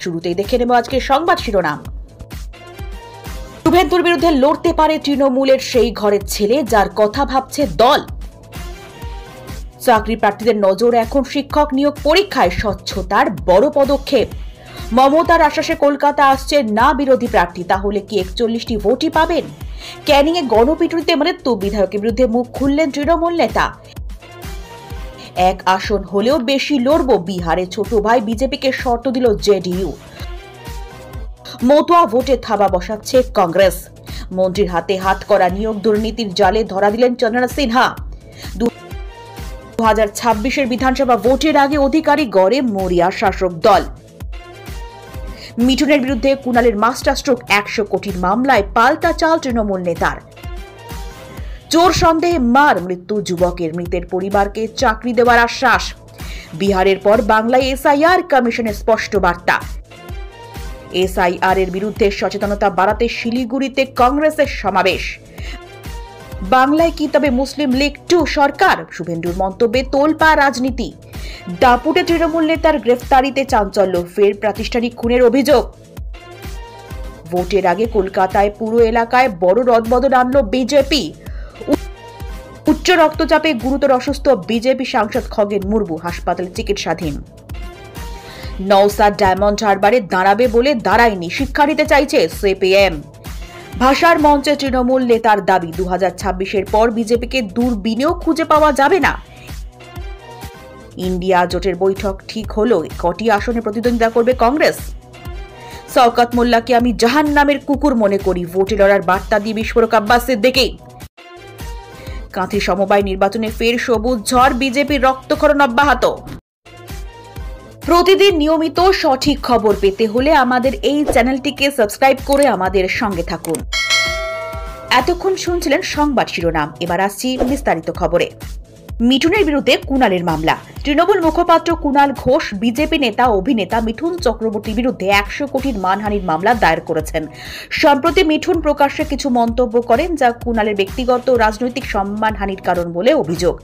শুরুতেই দেখে নেব আজকের সংবাদ শিরোনাম। শুভেন্দুর বিরুদ্ধে লড়তে পারে তৃণমূলের সেই ঘরের ছেলে যার কথা ভাবছে দল। চাকরি প্রার্থীদের নজর এখন শিক্ষক নিয়োগ পরীক্ষায় স্বচ্ছতার বড় পদক্ষেপ। মমতার আশ্বাসে কলকাতা আসছে না বিরোধী প্রার্থী, তাহলে কি 41টি ভোটই পাবেন? ক্যানিংয়ে গণপিটুনিতে মৃত্যু, বিধায়কের বিরুদ্ধে মুখ খুললেন তৃণমূল নেতা। এক আসন হলেও বেশি লড়ব, বিহারে ছোট ভাই বিজেপিকে শর্ত দিল জেডিইউ। মতুয়া ভোটে থাবা বসাচ্ছে কংগ্রেস। মন্ত্রীর হাতে হাত করা নিয়োগ দুর্নীতির জালে ধরা দিলেন চন্দ্র সিনহা। 2026 বিধানসভা ভোটের আগে অধিকারী গড়ে মরিয়া শাসক দল। মিঠুনের বিরুদ্ধে কুণালের মাস্টার স্ট্রোক, 100 কোটির মামলায় পাল্টা চাল তৃণমূল নেতার। চোর সন্দেহে মার, মৃত্যু যুবকের, মৃতের পরিবারকে চাকরি দেওয়ার আশ্বাস। বিহারের পর বাংলায় এসআইআর কমিশনের স্পষ্ট বার্তা। এসআইআর এর বিরুদ্ধে সচেতনতা বাড়াতে শিলিগুড়িতে কংগ্রেসের সমাবেশ। বাংলায় কি তবে মুসলিম লীগ 2 সরকার? শুভেন্দুর মন্তব্যে তোলপাড় রাজনীতি। দাপুটে তৃণমূল নেতার গ্রেফতারিতে চাঞ্চল্য, ফের প্রাতিষ্ঠানিক খুনের অভিযোগ। ভোটের আগে কলকাতায় পুরো এলাকায় বড় রদবদল আনল বিজেপি। উচ্চ রক্তচাপে গুরুতর অসুস্থ বিজেপি সাংসদ খগেন মুর্মু, হাসপাতালে চিকিৎসাধীন। নওসাদ ডায়মন্ড হারবারে দাঁড়াবে বলে দাঁড়ায়নি, শিক্ষা নিতে চাইছে সিপিএম। ভাষার মঞ্চে তৃণমূল নেতার দাবি, 2026 পর বিজেপিকে দুর্বিনিয়োগ খুঁজে পাওয়া যাবে না। ইন্ডিয়া জোটের বৈঠক ঠিক হলো, কটি আসনে প্রতিদ্বন্দ্বিতা করবে কংগ্রেস। শওকত মোল্লাকে আমি জাহান্নামের কুকুর মনে করি, ভোটে লড়ার বার্তা দিয়ে বিস্ফোরক আব্বাস সিদ্দিকী। কাঁথি সমবায় নির্বাচনে ফের সবুজ ঝড়, বিজেপির রক্তক্ষরণ অব্যাহত। প্রতিদিন নিয়মিত সঠিক খবর পেতে হলে আমাদের এই চ্যানেলটিকে সাবস্ক্রাইব করে আমাদের সঙ্গে থাকুন। এতক্ষণ শুনছিলেন সংবাদ শিরোনাম, এবার আসছি বিস্তারিত খবরে। মিঠুনের বিরুদ্ধে কুণালের মামলা। তৃণমূল মুখপাত্র কুণাল ঘোষ বিজেপি নেতা অভিনেতা মিঠুন চক্রবর্তীর বিরুদ্ধে 100 কোটির মানহানির মামলা দায়ের করেছেন। সম্প্রতি মিঠুন প্রকাশ্যে কিছু মন্তব্য করেন যা কুণালের ব্যক্তিগত রাজনৈতিক সম্মানহানির কারণ বলে অভিযোগ।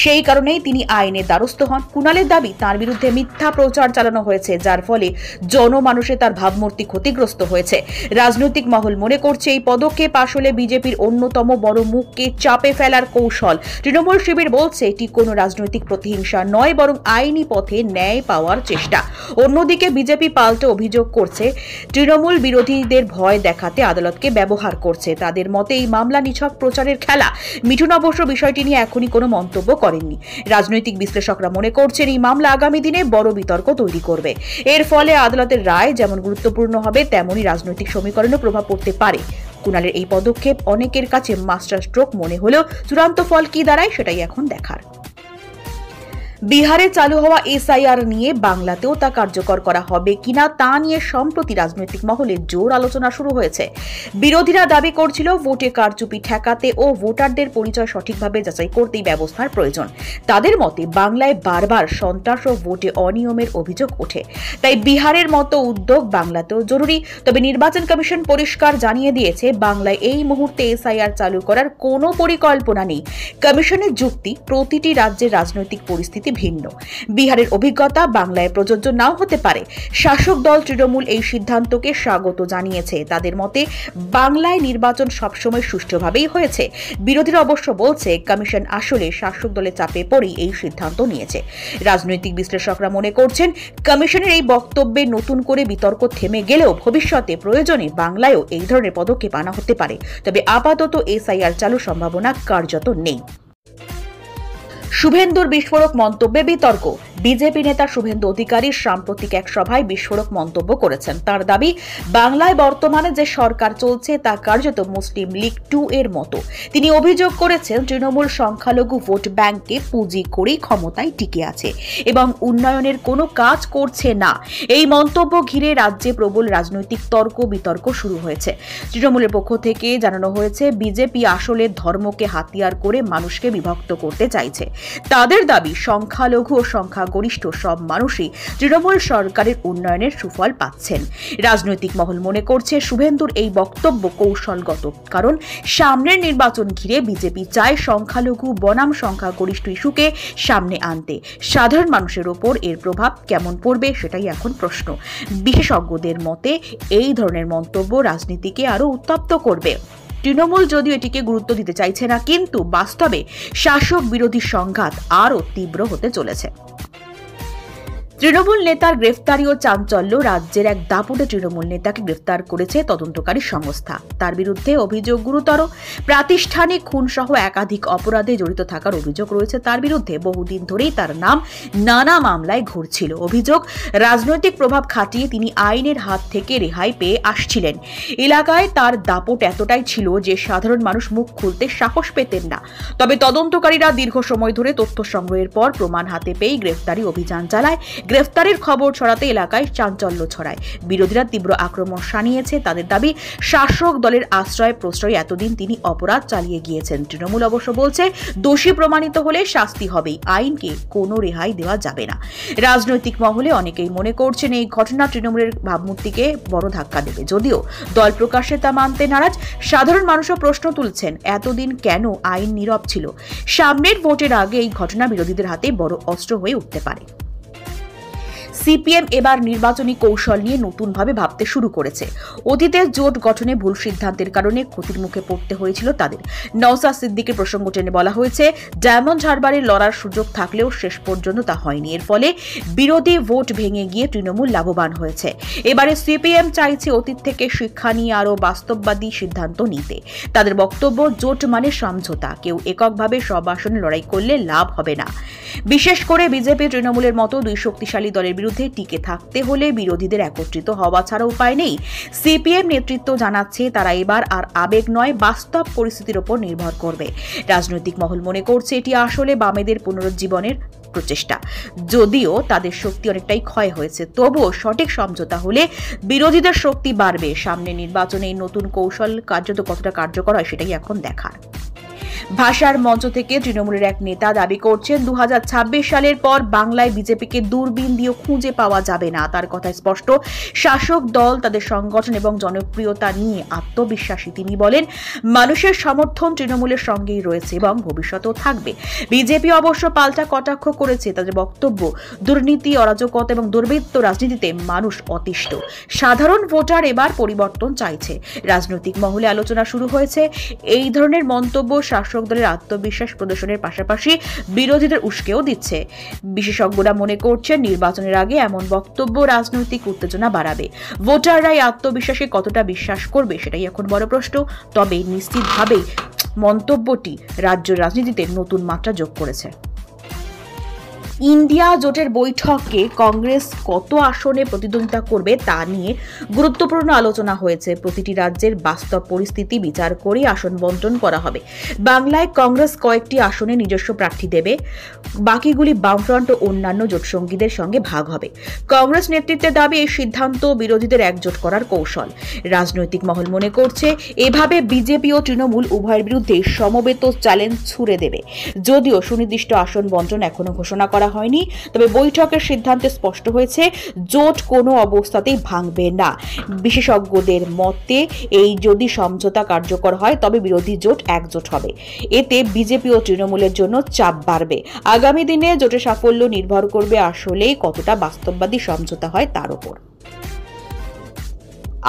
সেই কারণেই তিনি আইনের দ্বারস্থ হন। কুণালের দাবি, তার বিরুদ্ধে মিথ্যা প্রচার চালানো হয়েছে, যার ফলে জনমানুষে তার ভাবমূর্তি ক্ষতিগ্রস্ত হয়েছে। রাজনৈতিক মহল মনে করছে এই পদক্ষেপ আসলে বিজেপির অন্যতম বড় মুখকে চাপে ফেলার কৌশল। তৃণমূল শিবির বলছে এটি কোনো রাজনৈতিক প্রতিহিংসা নয়, বরং আইনি পথে ন্যায় পাওয়ার চেষ্টা। অন্যদিকে বিজেপি পাল্টে অভিযোগ করছে তৃণমূল বিরোধীদের ভয় দেখাতে আদালতকে ব্যবহার করছে। তাদের মতে এই মামলা নিছক প্রচারের খেলা। মিঠুন অবশ্য বিষয়টি নিয়ে এখনই কোনো মন্তব্য করেননি। রাজনৈতিক বিশ্লেষকরা মনে করছেন এই মামলা আগামী দিনে বড় বিতর্ক তৈরি করবে। এর ফলে আদালতের রায় যেমন গুরুত্বপূর্ণ হবে, তেমনই রাজনৈতিক সমীকরণে প্রভাব পড়তে পারে। কুণালের এই পদক্ষেপ অনেকের কাছে মাস্টার স্ট্রোক মনে হলেও চূড়ান্ত ফল কি দাঁড়ায় সেটাই এখন দেখার। বিহারে চালু হওয়া এসআইআর নিয়ে বাংলাতেও তা কার্যকর করা হবে কিনা তা নিয়ে সম্প্রতি রাজনৈতিক মহলে জোর আলোচনা শুরু হয়েছে। বিরোধীরা দাবি করছিল ভোটে কারচুপি ঠেকাতে ও ভোটারদের পরিচয় সঠিকভাবে যাচাই করতেই ব্যবস্থার প্রয়োজন। তাদের মতে বাংলায় বারবার সন্ত্রাস ও ভোটে অনিয়মের অভিযোগ ওঠে, তাই বিহারের মতো উদ্যোগ বাংলাতেও জরুরি। তবে নির্বাচন কমিশন পরিষ্কার জানিয়ে দিয়েছে, বাংলায় এই মুহূর্তে এসআইআর চালু করার কোনো পরিকল্পনা নেই। কমিশনের যুক্তি, প্রতিটি রাজ্যের রাজনৈতিক পরিস্থিতি ভিন্ন। বিহারের অভিজ্ঞতা বাংলায় প্রযোজ্য নাও হতে পারে। শাসক দল তৃণমূল এই সিদ্ধান্তকে স্বাগত জানিয়েছে। তাদের মতে বাংলায় নির্বাচন সবসময় সুষ্ঠুভাবেই হয়েছে। বিরোধীরা অবশ্য বলছে কমিশন আসলে শাসক দলের চাপে পড়েই এই সিদ্ধান্ত নিয়েছে। রাজনৈতিক বিশ্লেষকরা মনে করছেন কমিশনের এই বক্তব্যে নতুন করে বিতর্ক থেমে গেলেও ভবিষ্যতে প্রয়োজনে বাংলায়ও এই ধরনের পদক্ষেপ আনা হতে পারে। তবে আপাতত এসআইআর চালুর সম্ভাবনা কার্যত নেই। শুভেন্দুর বিস্ফোরক মন্তব্যে বিতর্ক। বিজেপি নেতা শুভেন্দু অধিকারীর সাম্প্রতিক এক সভায় বিস্ফোরক মন্তব্য করেছেন। তার দাবি, বাংলায় বর্তমানে যে সরকার চলছে তা কার্যত মুসলিম লীগ 2 এর মতো। তিনি অভিযোগ করেছেন তৃণমূল সংখ্যালঘু ভোট ব্যাংককে পুঁজি করেই ক্ষমতায় টিকে আছে এবং উন্নয়নের কোনো কাজ করছে না। এই মন্তব্য ঘিরে রাজ্যে প্রবল রাজনৈতিক তর্ক বিতর্ক শুরু হয়েছে। তৃণমূলের পক্ষ থেকে জানানো হয়েছে বিজেপি আসলে ধর্মকে হাতিয়ার করে মানুষকে বিভক্ত করতে চাইছে। তাদের দাবি সংখ্যালঘু ও সংখ্যাগরিষ্ঠ সব মানুষই তৃণমূল সরকারের উন্নয়নের সুফল পাচ্ছেন। রাজনৈতিক মহল মনে করছে শুভেন্দুর এই বক্তব্য কৌশলগত, কারণ সামনের নির্বাচন ঘিরে বিজেপি চায় সংখ্যালঘু বনাম সংখ্যাগরিষ্ঠ ইস্যুকে সামনে আনতে। সাধারণ মানুষের ওপর এর প্রভাব কেমন পড়বে সেটাই এখন প্রশ্ন। বিশেষজ্ঞদের মতে এই ধরনের মন্তব্য রাজনীতিকে আরো উত্তপ্ত করবে। তৃণমূল যদিও এটিকে গুরুত্ব দিতে চাইছে না, কিন্তু বাস্তবে শাসক বিরোধী সংঘাত আরও তীব্র হতে চলেছে। তৃণমূল নেতার গ্রেফতারি ও চাঞ্চল্য। রাজ্যের এক দাপুটে তৃণমূল নেতাকে গ্রেফতার করেছে তদন্তকারী সংস্থা। তার বিরুদ্ধে অভিযোগ গুরুতর। প্রাতিষ্ঠানিক খুনসহ একাধিক অপরাধে জড়িত থাকার অভিযোগ রয়েছে তার বিরুদ্ধে। বহুদিন ধরেই তার নাম নানা মামলায় ঘুরছিল। অভিযোগ, রাজনৈতিক প্রভাব খাটিয়ে তিনি আইনের হাত থেকে রেহাই পেয়ে আসছিলেন। এলাকায় তার দাপট এতটাই ছিল যে সাধারণ মানুষ মুখ খুলতে সাহস পেতেন না। তবে তদন্তকারীরা দীর্ঘ সময় ধরে তথ্য সংগ্রহের পর প্রমাণ হাতে পেয়ে গ্রেফতারি অভিযান চালায়। গ্রেফতারের খবর ছড়াতে এলাকায় চাঞ্চল্য ছড়ায়। বিরোধীরা তীব্র আক্রমণ শানিয়েছে। তাদের দাবি, শাসক দলের আশ্রয় প্রশ্রয় এতদিন তিনি অপরাধ চালিয়ে গিয়েছেন। তৃণমূল অবশ্য বলছে দোষী প্রমাণিত হলে শাস্তি হবেই, আইনকে কোনো রেহাই দেওয়া যাবে না। রাজনৈতিক মহলে অনেকেই মনে করছেন এই ঘটনা তৃণমূলের ভাবমূর্তিকে বড় ধাক্কা দেবে। যদিও দল প্রকাশ্যে তা মানতে নারাজ। সাধারণ মানুষও প্রশ্ন তুলছেন, এতদিন কেন আইন নীরব ছিল? সামনের ভোটের আগে এই ঘটনা বিরোধীদের হাতে বড় অস্ত্র হয়ে উঠতে পারে। সিপিএম এবার নির্বাচনী কৌশল নিয়ে নতুনভাবে ভাবতে শুরু করেছে। অতীতে জোট গঠনে ভুল সিদ্ধান্তের কারণে ক্ষতির মুখে পড়তে হয়েছিল তাদের। নওশাদ সিদ্দিকের প্রসঙ্গ টেনে বলা হয়েছে, ডায়মন্ড হারবারে লড়ার সুযোগ থাকলেও শেষ পর্যন্ত তা হয়নি। এর ফলে বিরোধী ভোট ভেঙে গিয়ে তৃণমূল লাভবান হয়েছে। এবারে সিপিএম চাইছে অতীত থেকে শিক্ষা নিয়ে আরও বাস্তববাদী সিদ্ধান্ত নিতে। তাদের বক্তব্য, জোট মানে সমঝোতা, কেউ এককভাবে সব আসনে লড়াই করলে লাভ হবে না। বিশেষ করে বিজেপি তৃণমূলের মতো দুই শক্তিশালী দলের বিরুদ্ধে টিকে থাকতে হলে বিরোধীদের একত্রিত হওয়া ছাড়া উপায় নেই। সিপিএম নেতৃত্ব জানাচ্ছে তারা এবার আর আবেগ নয়, বাস্তব পরিস্থিতির উপর নির্ভর করবে। রাজনৈতিক মহল মনে করছে এটি আসলে বামেদের পুনরুজ্জীবনের প্রচেষ্টা। যদিও তাদের শক্তি অনেকটাই ক্ষয় হয়েছে, তবুও সঠিক সমঝোতা হলে বিরোধীদের শক্তি বাড়বে। সামনে নির্বাচনে এই নতুন কৌশল কার্যত কতটা কার্যকর হয় সেটাই এখন দেখার। ভাষার মঞ্চ থেকে তৃণমূলের এক নেতা দাবি করছেন 2026 সালের পর বাংলায় বিজেপিকে দূরবীন দিয়ে খুঁজে পাওয়া যাবে না। তার কথায় স্পষ্ট, শাসক দল তাদের সংগঠন এবং জনপ্রিয়তা নিয়ে আত্মবিশ্বাসী। তিনি বলেন, মানুষের সমর্থন তৃণমূলের সঙ্গেই রয়েছে এবং ভবিষ্যতেও থাকবে। বিজেপি অবশ্য পাল্টা কটাক্ষ করেছে। তাদের বক্তব্য, দুর্নীতি, অরাজকতা এবং দুর্বৃত্ত রাজনীতিতে মানুষ অতিষ্ঠ। সাধারণ ভোটার এবার পরিবর্তন চাইছে। রাজনৈতিক মহলে আলোচনা শুরু হয়েছে। এই ধরনের মন্তব্য শাসক দলের আত্মবিশ্বাস প্রদর্শনের পাশাপাশি বিরোধীদের উস্কেও দিচ্ছে। বিশেষজ্ঞরা মনে করছেন নির্বাচনের আগে এমন বক্তব্য রাজনৈতিক উত্তেজনা বাড়াবে। ভোটাররা এই আত্মবিশ্বাসে কতটা বিশ্বাস করবে সেটাই এখন বড় প্রশ্ন। তবে নিশ্চিতভাবেই মন্তব্যটি রাজ্যের রাজনীতিতে নতুন মাত্রা যোগ করেছে। ইন্ডিয়া জোটের বৈঠকে কংগ্রেস কত আসনে প্রতিদ্বন্দ্বিতা করবে তা নিয়ে গুরুত্বপূর্ণ আলোচনা হয়েছে। প্রতিটি রাজ্যের বাস্তব পরিস্থিতি বিচার করে আসন বণ্টন করা হবে। বাংলায় কংগ্রেস কয়েকটি আসনে নিজস্ব প্রার্থী দেবে, বাকিগুলি বামফ্রন্ট ও অন্যান্য জোটসঙ্গীদের সঙ্গে ভাগ হবে। কংগ্রেস নেতৃত্বের দাবি, এই সিদ্ধান্ত বিরোধীদের একজোট করার কৌশল। রাজনৈতিক মহল মনে করছে এভাবে বিজেপি ও তৃণমূল উভয়ের বিরুদ্ধে সমবেত চ্যালেঞ্জ ছুড়ে দেবে। যদিও সুনির্দিষ্ট আসন বণ্টন এখনো ঘোষণা করা হয়নি, তবে বৈঠকের সিদ্ধান্তে স্পষ্ট হয়েছে জোট কোনো অবস্থাতেই ভাঙবে না। বিশেষজ্ঞদের মতে এই যদি সমঝোতা কার্যকর হয় তবে বিরোধী জোট একজোট হবে। এতে বিজেপি ও তৃণমূলের জন্য চাপ বাড়বে। আগামী দিনে জোটের সাফল্য নির্ভর করবে আসলে কতটা বাস্তববাদী সমঝোতা হয় তার উপর।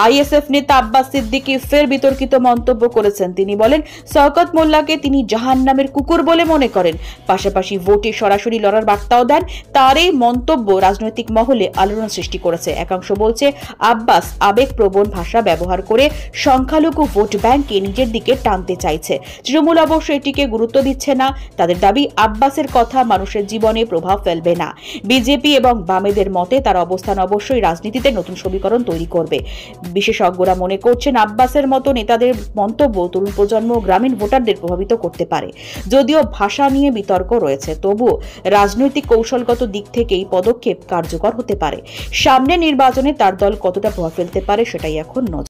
আইএসএফ নেতা আব্বাস সিদ্দিকী ফের বিতর্কিত মন্তব্য করেছেন। তিনি বলেন, শওকত মোল্লাকে তিনি জাহান্নামের কুকুর বলে মনে করেন। পাশাপাশি ভোটে সরাসরি লড়ার বার্তাও দেন। তার এই মন্তব্য রাজনৈতিক মহলে আলোড়ন সৃষ্টি করেছে। একাংশ বলছে আব্বাস আবেগপ্রবণ ভাষা ব্যবহার করে সংখ্যালঘু ভোট ব্যাংককে নিজের দিকে টানতে চাইছে। তৃণমূল অবশ্য এটিকে গুরুত্ব দিচ্ছে না। তাদের দাবি, আব্বাসের কথা মানুষের জীবনে প্রভাব ফেলবে না। বিজেপি এবং বামেদের মতে তার অবস্থান অবশ্যই রাজনীতিতে নতুন সমীকরণ তৈরি করবে। বিশেষজ্ঞরা মনে করছেন আব্বাসের মতো নেতাদের মন্তব্য তরুণ প্রজন্ম ও গ্রামীণ ভোটারদের প্রভাবিত করতে পারে। যদিও ভাষা নিয়ে বিতর্ক রয়েছে, তবুও রাজনৈতিক কৌশলগত দিক থেকে এই পদক্ষেপ কার্যকর হতে পারে। সামনে নির্বাচনে তার দল কতটা প্রভাব ফেলতে পারে সেটাই এখন নজর।